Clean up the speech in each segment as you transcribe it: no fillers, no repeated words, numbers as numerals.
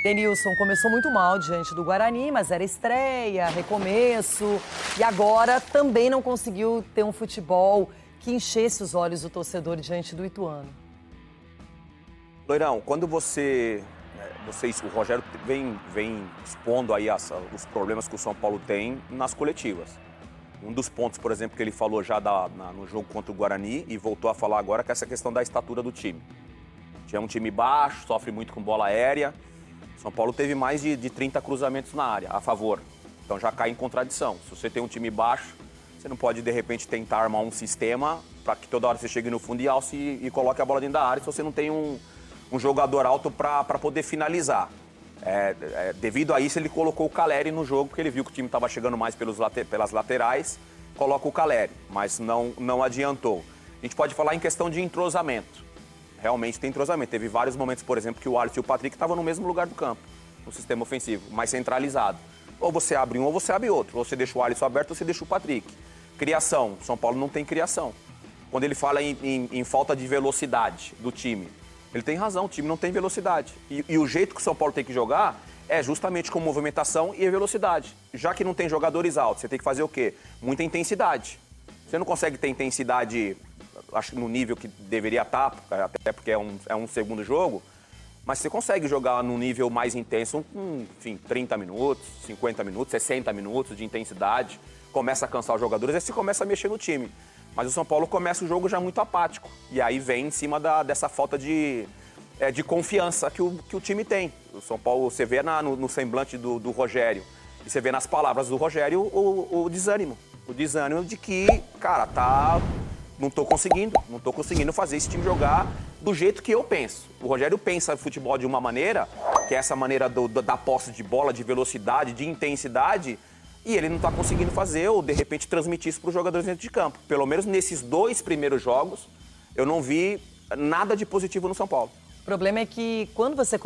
Denilson começou muito mal diante do Guarani, mas era estreia, recomeço. E agora também não conseguiu ter um futebol que enchesse os olhos do torcedor diante do Ituano. Loirão, quando o Rogério vem expondo aí os problemas que o São Paulo tem nas coletivas. Um dos pontos, por exemplo, que ele falou já no jogo contra o Guarani e voltou a falar agora, que é essa questão da estatura do time. Tinha um time baixo, sofre muito com bola aérea. São Paulo teve mais de 30 cruzamentos na área, a favor. Então já cai em contradição. Se você tem um time baixo, você não pode, de repente, tentar armar um sistema para que toda hora você chegue no fundo e alce e coloque a bola dentro da área se você não tem um jogador alto para poder finalizar. Devido a isso, ele colocou o Calleri no jogo, porque ele viu que o time estava chegando mais pelas laterais, coloca o Calleri, mas não adiantou. A gente pode falar em questão de entrosamento. Realmente tem entrosamento. Teve vários momentos, por exemplo, que o Alisson e o Patrick estavam no mesmo lugar do campo, no sistema ofensivo, mais centralizado. Ou você abre um ou você abre outro. Ou você deixa o Alisson aberto ou você deixa o Patrick. Criação. São Paulo não tem criação. Quando ele fala em falta de velocidade do time, ele tem razão, o time não tem velocidade. E o jeito que o São Paulo tem que jogar é justamente com movimentação e velocidade. Já que não tem jogadores altos, você tem que fazer o quê? Muita intensidade. Você não consegue ter intensidade, acho que no nível que deveria estar, até porque é um segundo jogo, mas você consegue jogar num nível mais intenso, enfim, 30 minutos, 50 minutos, 60 minutos de intensidade, começa a cansar os jogadores, aí você começa a mexer no time. Mas o São Paulo começa o jogo já muito apático, e aí vem em cima dessa falta de confiança que o time tem. O São Paulo, você vê no semblante do Rogério, e você vê nas palavras do Rogério o desânimo. O desânimo de que, cara, não tô conseguindo fazer esse time jogar do jeito que eu penso. O Rogério pensa futebol de uma maneira, que é essa maneira da posse de bola, de velocidade, de intensidade, e ele não tá conseguindo fazer ou, de repente, transmitir isso para os jogadores dentro de campo. Pelo menos nesses 2 primeiros jogos, eu não vi nada de positivo no São Paulo. O problema é que quando você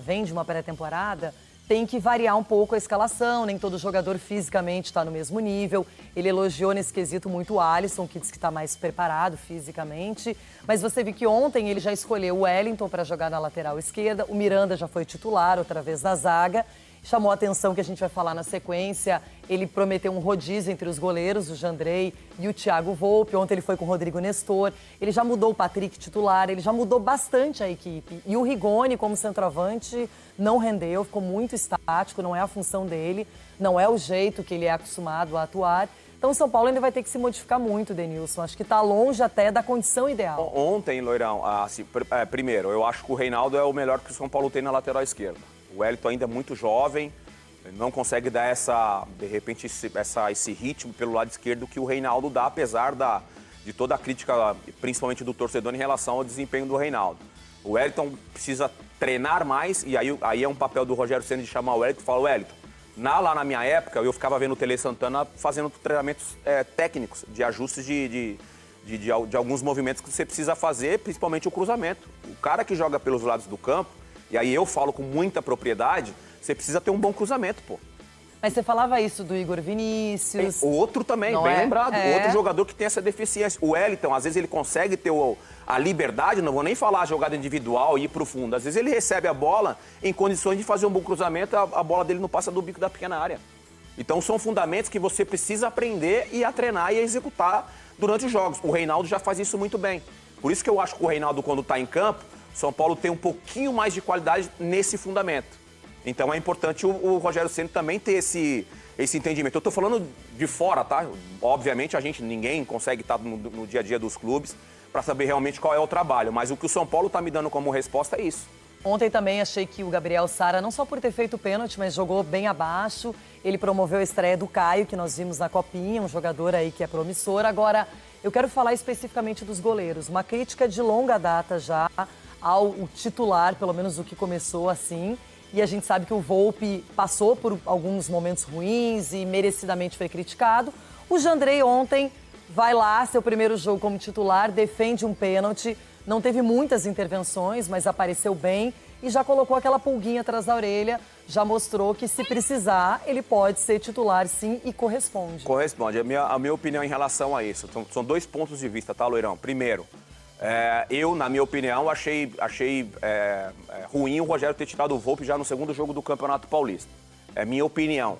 vem de uma pré-temporada, tem que variar um pouco a escalação, nem todo jogador fisicamente está no mesmo nível. Ele elogiou nesse quesito muito o Alisson, que diz que está mais preparado fisicamente. Mas você viu que ontem ele já escolheu o Wellington para jogar na lateral esquerda, o Miranda já foi titular outra vez na zaga. Chamou a atenção que a gente vai falar na sequência, ele prometeu um rodízio entre os goleiros, o Jandrei e o Thiago Volpi. Ontem ele foi com o Rodrigo Nestor, ele já mudou o Patrick titular, ele já mudou bastante a equipe. E o Rigoni, como centroavante, não rendeu, ficou muito estático, não é a função dele, não é o jeito que ele é acostumado a atuar. Então o São Paulo ainda vai ter que se modificar muito, Denilson. Acho que está longe até da condição ideal. Ontem, Loirão, primeiro, eu acho que o Reinaldo é o melhor que o São Paulo tem na lateral esquerda. O Wellington ainda é muito jovem, não consegue dar de repente, esse ritmo pelo lado esquerdo que o Reinaldo dá, apesar de toda a crítica, principalmente do torcedor, em relação ao desempenho do Reinaldo. O Wellington precisa treinar mais, e aí é um papel do Rogério Ceni de chamar o Wellington e falar: Wellington, lá na minha época, eu ficava vendo o Tele Santana fazendo treinamentos técnicos, de ajustes de alguns movimentos que você precisa fazer, principalmente o cruzamento. O cara que joga pelos lados do campo, e aí eu falo com muita propriedade, você precisa ter um bom cruzamento, pô. Mas você falava isso do Igor Vinícius. Outro também, bem lembrado. Outro jogador que tem essa deficiência. O Wellington, às vezes ele consegue ter a liberdade, não vou nem falar a jogada individual e ir pro fundo. Às vezes ele recebe a bola em condições de fazer um bom cruzamento, a bola dele não passa do bico da pequena área. Então são fundamentos que você precisa aprender e a treinar e a executar durante os jogos. O Reinaldo já faz isso muito bem. Por isso que eu acho que o Reinaldo, quando está em campo, São Paulo tem um pouquinho mais de qualidade nesse fundamento. Então é importante o Rogério Ceni também ter esse entendimento. Eu estou falando de fora, tá? Obviamente ninguém consegue estar no dia a dia dos clubes para saber realmente qual é o trabalho. Mas o que o São Paulo está me dando como resposta é isso. Ontem também achei que o Gabriel Sara, não só por ter feito o pênalti, mas jogou bem abaixo. Ele promoveu a estreia do Caio, que nós vimos na Copinha, um jogador aí que é promissor. Agora, eu quero falar especificamente dos goleiros. Uma crítica de longa data já ao titular, pelo menos o que começou assim. E a gente sabe que o Volpi passou por alguns momentos ruins e merecidamente foi criticado. O Jandrei ontem vai lá, seu primeiro jogo como titular, defende um pênalti. Não teve muitas intervenções, mas apareceu bem e já colocou aquela pulguinha atrás da orelha. Já mostrou que, se precisar, ele pode ser titular, sim, e corresponde. Corresponde. A minha opinião em relação a isso. São 2 pontos de vista, tá, Loirão? Primeiro, Eu, na minha opinião, achei ruim o Rogério ter tirado o Volpi já no segundo jogo do Campeonato Paulista. É minha opinião.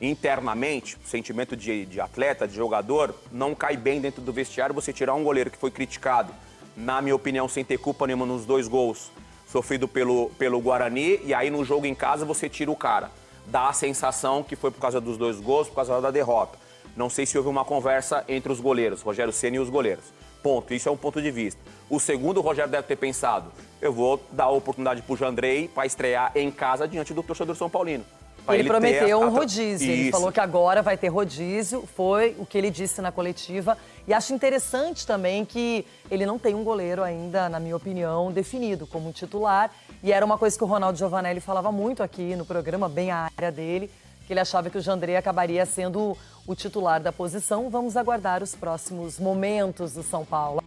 Internamente, o sentimento de atleta, de jogador, não cai bem dentro do vestiário você tirar um goleiro que foi criticado, na minha opinião, sem ter culpa nenhuma nos 2 gols sofrido pelo Guarani, e aí no jogo em casa você tira o cara. Dá a sensação que foi por causa dos 2 gols, por causa da derrota. Não sei se houve uma conversa entre os goleiros, Rogério Ceni e os goleiros. Ponto. Isso é um ponto de vista. O segundo, o Rogério deve ter pensado, eu vou dar a oportunidade pro Jandrei para estrear em casa diante do torcedor São Paulino. Ele prometeu um rodízio, ele falou que agora vai ter rodízio, foi o que ele disse na coletiva. E acho interessante também que ele não tem um goleiro ainda, na minha opinião, definido como titular. E era uma coisa que o Ronaldo Giovanelli falava muito aqui no programa, bem a área dele, que ele achava que o Jandrei acabaria sendo o titular da posição. Vamos aguardar os próximos momentos do São Paulo.